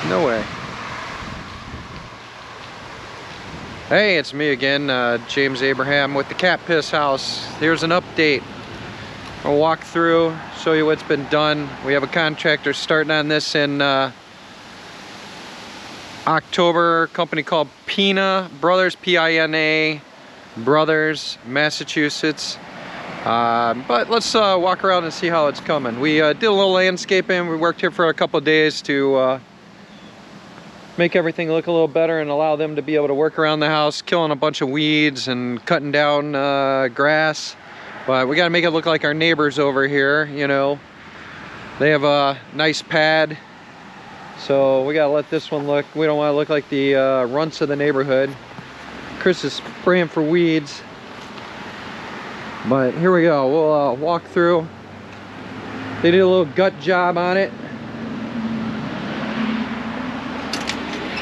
No way. Hey, it's me again, James Abraham with the Cat Piss House. Here's an update. I'll walk through, show you what's been done. We have a contractor starting on this in October. A company called Pina Brothers, P-I-N-A Brothers, Massachusetts. But let's walk around and see how it's coming. We did a little landscaping. We worked here for a couple of days to make everything look a little better and allow them to be able to work around the house, killing a bunch of weeds and cutting down grass. But we got to make it look like our neighbors over here, you know. They have a nice pad, so we got to let this one look. We don't want to look like the runts of the neighborhood. Chris is spraying for weeds. But here we go. We'll walk through. They did a little gut job on it.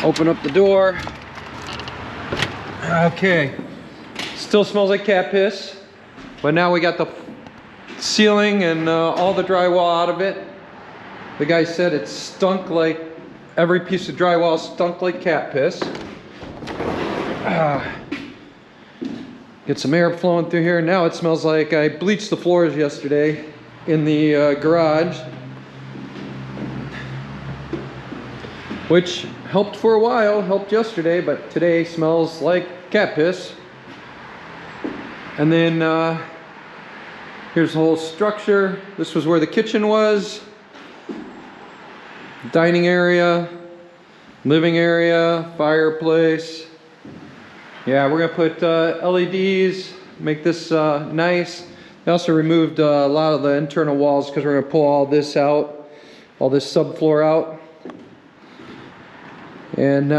Open up the door. Okay. Still smells like cat piss. But now we got the ceiling and all the drywall out of it. The guy said it stunk like, every piece of drywall stunk like cat piss. Get some air flowing through here. Now it smells like I bleached the floors yesterday in the garage, which helped for a while, helped yesterday, but today smells like cat piss. And then here's the whole structure. This was where the kitchen was, dining area, living area, fireplace. Yeah, we're gonna put LEDs, make this nice. I also removed a lot of the internal walls because we're gonna pull all this out, all this subfloor out, and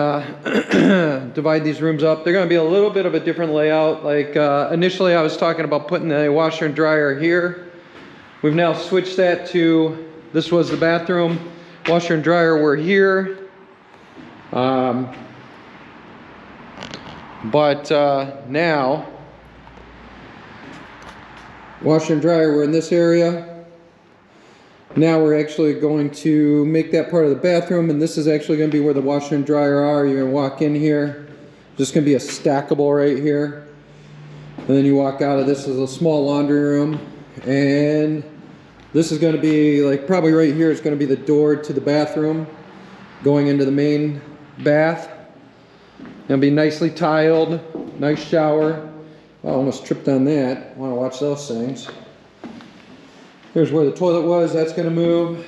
divide these rooms up. They're gonna be a little bit of a different layout. Like initially I was talking about putting the washer and dryer here. We've now switched that to, this was the bathroom, washer and dryer were here. But now, washer and dryer were in this area. Now we're actually going to make that part of the bathroom, and this is actually going to be where the washer and dryer are. You're going to walk in here. There's going to be a stackable right here. And then you walk out of this as a small laundry room. And this is going to be, like, probably right here is going to be the door to the bathroom going into the main bath. It'll be nicely tiled, nice shower. Oh, I almost tripped on that. I want to watch those things. Here's where the toilet was, that's gonna move.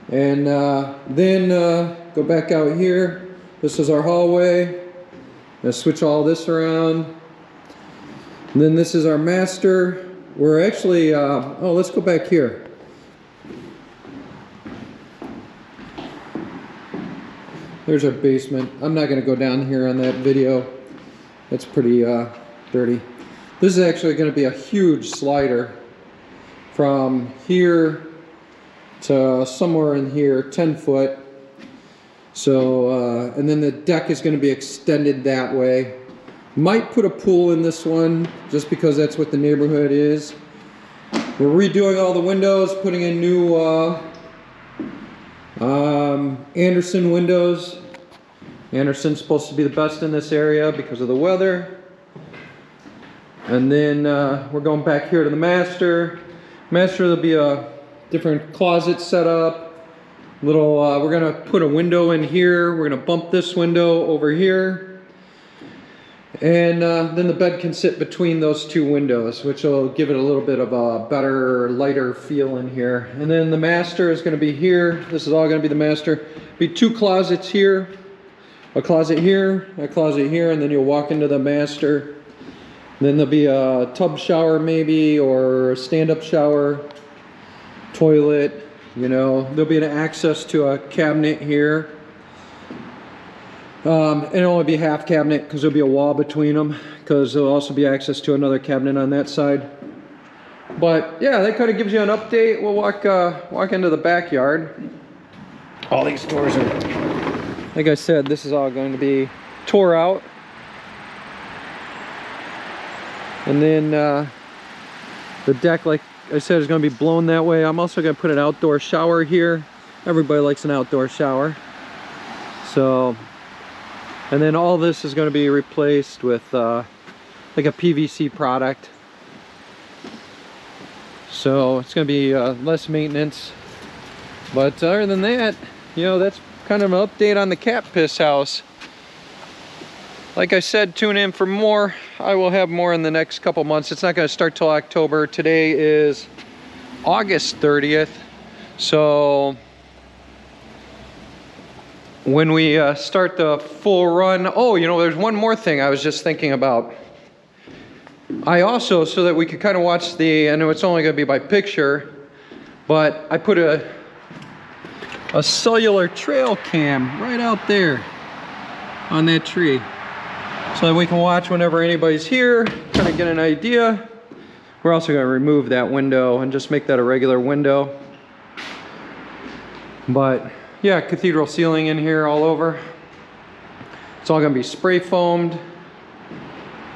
And then go back out here. This is our hallway. Gonna switch all this around. And then this is our master. We're actually, oh, let's go back here. There's our basement. I'm not gonna go down here on that video. It's pretty dirty. This is actually gonna be a huge slider from here to somewhere in here, 10 foot. So, and then the deck is gonna be extended that way. Might put a pool in this one, just because that's what the neighborhood is. We're redoing all the windows, putting in new Anderson windows. Anderson's supposed to be the best in this area because of the weather. And then we're going back here to the master. Master, there'll be a different closet set up. Little, we're gonna put a window in here. We're gonna bump this window over here. And then the bed can sit between those two windows, which will give it a little bit of a better, lighter feel in here. And then the master is gonna be here. This is all gonna be the master. Be two closets here. A closet here, a closet here, and then you'll walk into the master. Then there'll be a tub shower maybe, or a stand-up shower, toilet, you know. There'll be an access to a cabinet here. And it'll only be half cabinet because there'll be a wall between them, because there'll also be access to another cabinet on that side. But yeah, that kind of gives you an update. We'll walk into the backyard. All these doors are, like I said, this is all going to be tore out. And then the deck, like I said, is going to be blown that way. I'm also going to put an outdoor shower here. Everybody likes an outdoor shower. So, and then all this is going to be replaced with like a PVC product. So it's going to be less maintenance. But other than that, you know, that's kind of an update on the cat piss house. Like I said, tune in for more. I will have more in the next couple months. It's not going to start till October. Today is August 30th. So when we start the full run, oh, you know, there's one more thing I was just thinking about. I also, so that we could kind of watch I know it's only going to be by picture, but I put a cellular trail cam right out there on that tree, so that we can watch whenever anybody's here, kind of get an idea. We're also going to remove that window and just make that a regular window. But yeah, cathedral ceiling in here all over. It's all going to be spray foamed.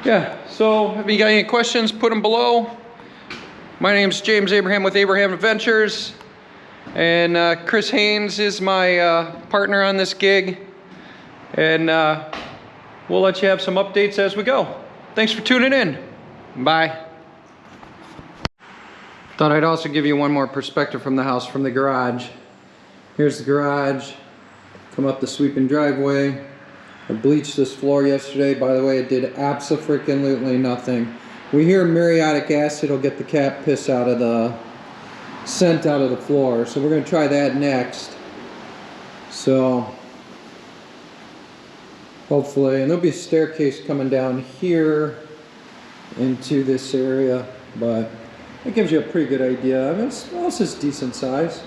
Yeah, so if you got any questions, put them below. My name's James Abraham with Abraham Adventures. And Chris Haynes is my partner on this gig. And we'll let you have some updates as we go. Thanks for tuning in. Bye. Thought I'd also give you one more perspective from the house, from the garage. Here's the garage. Come up the sweeping driveway. I bleached this floor yesterday. By the way, it did abso-freaking-lutely nothing. We hear muriatic acid will get the cat piss out of the scent out of the floor. So we're going to try that next. So hopefully, and there'll be a staircase coming down here into this area, but it gives you a pretty good idea. I mean, this house is decent size.